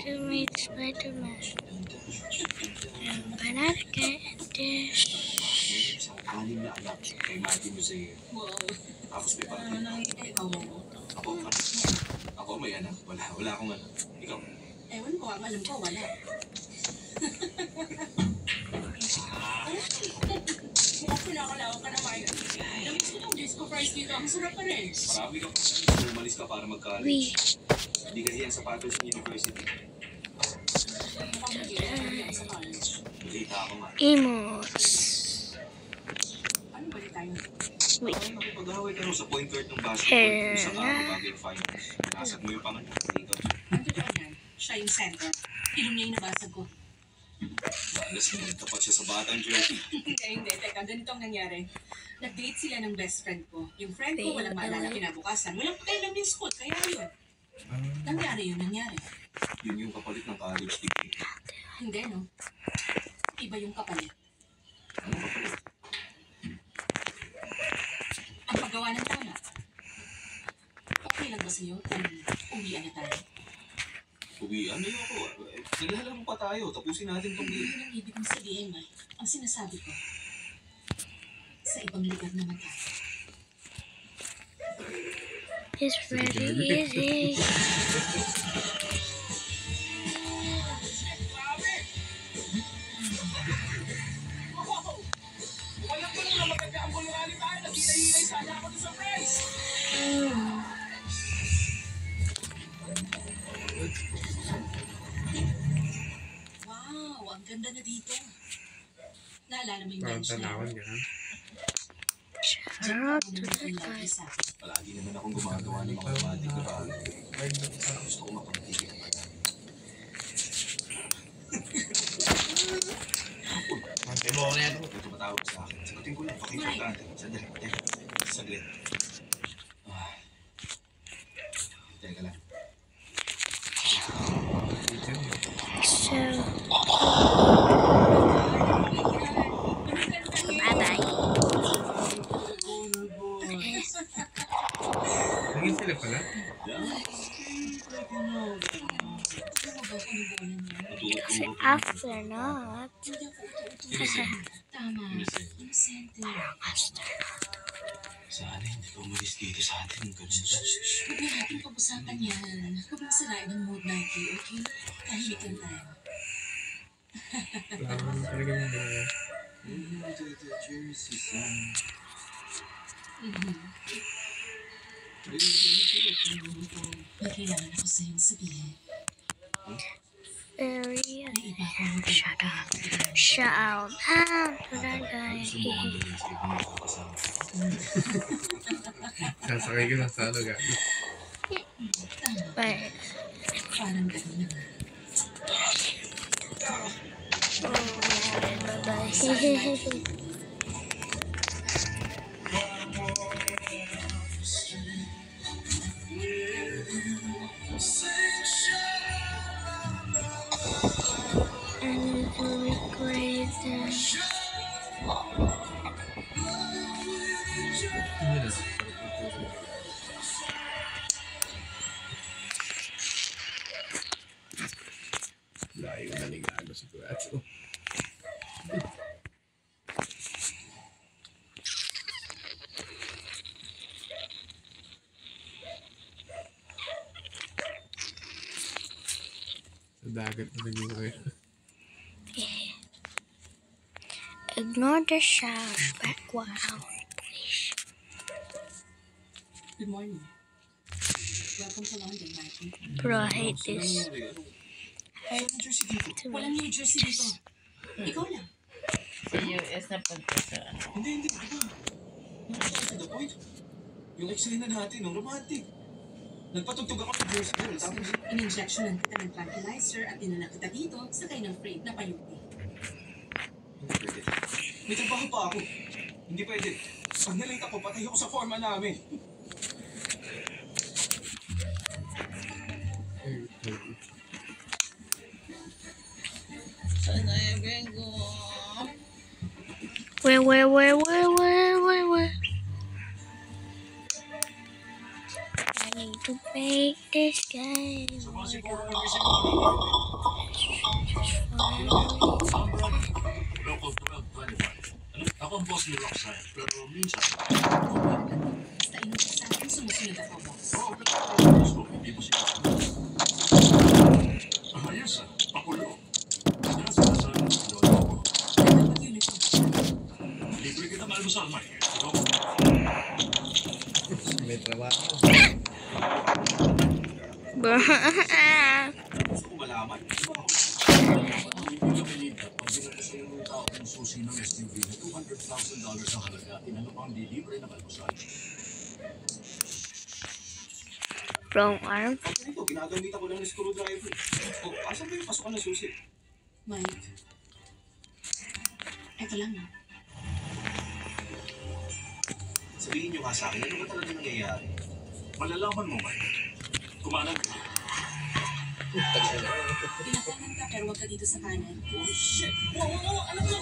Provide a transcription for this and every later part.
To meet Spider-Man. Banana can dish. Anim na anak kay Martin Museo. Tapos may ako may anak. Wala akong anak. Ikaw? Ewan ko, ang alam ko, wala. Mukhang pinakalawa ka naman. Namiss ko ng disco fries dito. Ang sarap pa rin. Marami ka pa siya. Umalis ka para mag-college. Hindi kasi yan sapatos ng university. Mukhang mag-iwan sa college. Balita ako nga. Emotes. Ano balita yun? Makipag-away ka rin sa point guard ng basketball. Sa bago yung finals. Nasag mo yung pangalan dito. Ang totoo niyan, siya yung center. Ilong niya yung nabasag ko. Balas mo, tapat siya sa batang jersey. Hindi. Teka, ganito ang nangyari. Nag-date sila ng best friend ko. Yung friend ko, walang maalala kinabukasan. Walang pakialam yung school, kaya yun. Nangyari. Yun yung kapalit ng college degree. Hindi, no? Iba yung kapalit. Ano kapalit? Ang paggawa ng tama. Okay lang ba sa'yo kung uwian na tayo? Uwian? Ayoko. Naglalaro pa tayo. Tapusin natin itong Hindi game. yun ang ibig kong sabihin, Mike. Ang sinasabi ko, sa ibang lugar naman tayo. It's very easy. Wow, ang ganda na dito. Naalala mo yung bench na Tanawan yun? ka. Shout to Ano the yung guy. lagi sa akin? Palagi naman akong gumagawa ng mga romantic na bagay. Gusto ko mapagtigil ka. Mantay mo ako na yan. Ito tumatawag sa akin. Sagutin ko lang. Pakimportante. Saglit. Teka lang. So, bye-bye. Naging sila pala. Kasi after not, Tama. Innocente. Sana hindi ka umalis dito sa atin. Ganun. Huwag na natin pag-usapan yan. Huwag mong sirain ang mood natin, okay? Tahimik lang tayo. Wala naman talaga yung mga... Jersey sun. May kailangan ako sa'yong sabihin. very May iba akong shut up. Shout out to the guy. Sasakay ko lang sa ano ga. Bye. parang gano'n na nga. Bye-bye. And to recreate the Layo na nagano sa Kuratso. Sa dagat na naging kayo. ignore the shouts background, please. Good morning. Welcome to London, Mikey. Bro, I hate this. Walang New Jersey dito. Ikaw lang. Sa US na punta sa ano. Hindi. To the point. Yung eksena natin, ang romantic. Nagpatugtog ako ng Jersey Girl, tapos In-injectionan kita ng tranquilizer at dinala kita dito sakay ng freight na payuti. hindi pwede. May trabaho pa ako. Hindi pwede. Pag nalate ako, patay ako sa forma namin. Saan na yung bengo? Where? need to break this game. Sa mga siguro ng gising mo, Local 1225. Ano? Ako ang boss ni Roxanne, pero minsan, Basta inutos sa akin, sumusunod ako, boss. boss ko, hindi mo siya. Ayos ah, pakulo. Kaya sinasabi mo sa lolo ko. Dapat uniform. Libre kita malmusal, Mike. Ikaw, May trabaho. gusto ko malaman. hindi ka pinita. Pag binala sa iyo ng tao ng susi ng SUV na $200,000 ang halaga, inano pang dilibre na malmusal. Wrong arm. Pag ganito, ginagamitan ko lang ng screwdriver. O, asan ba yung pasukan ng susi? Mike. Eto lang, ah. Sabihin nyo nga sa akin, ano ba talaga nangyayari? Malalaman mo, Mike. Kumanan ka. Pinakanan ka, pero wag ka dito sa kanan. Oh, shit! Wow! Ano to?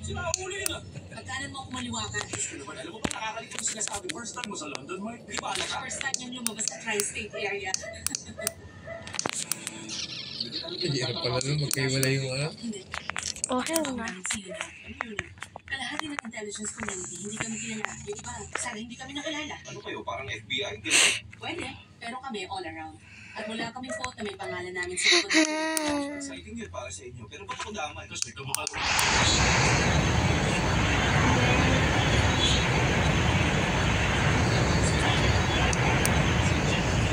Sinaulo yun ah! Pag kanan mo ako maliwa ka. Ano naman, alam mo ba nakakalito yung sinasabi mo? First time mo sa London, Mike? Di ba alam ka? First time niyang lumabas sa tri-state area. Hindi na pala nun, magkaiwala yung ano. Hindi. Okay Ako na. ang sino. Ano yun? Kalahati ng intelligence community, hindi kami kilala. Yung iba, sana hindi kami nakilala. Ano kayo, parang FBI? Ganun. Pwede, pero kami all around. At wala kaming quote na may pangalan namin sa likod. Exciting yun para sa inyo. Pero ba't ako damay? Kasi kamukha ko.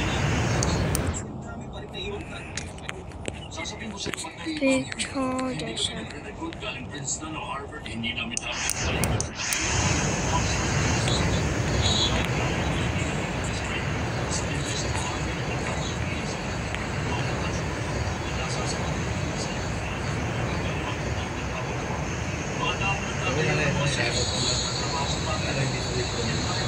Ang dami pa rin naiwan ka. Sasabihin ko sa iyo, Mike, Picture hindi this. kami nag-recruit galing Princeton o Harvard, hindi namin alam. Ako na lang, masyado ko lang. Parang hindi ko ito.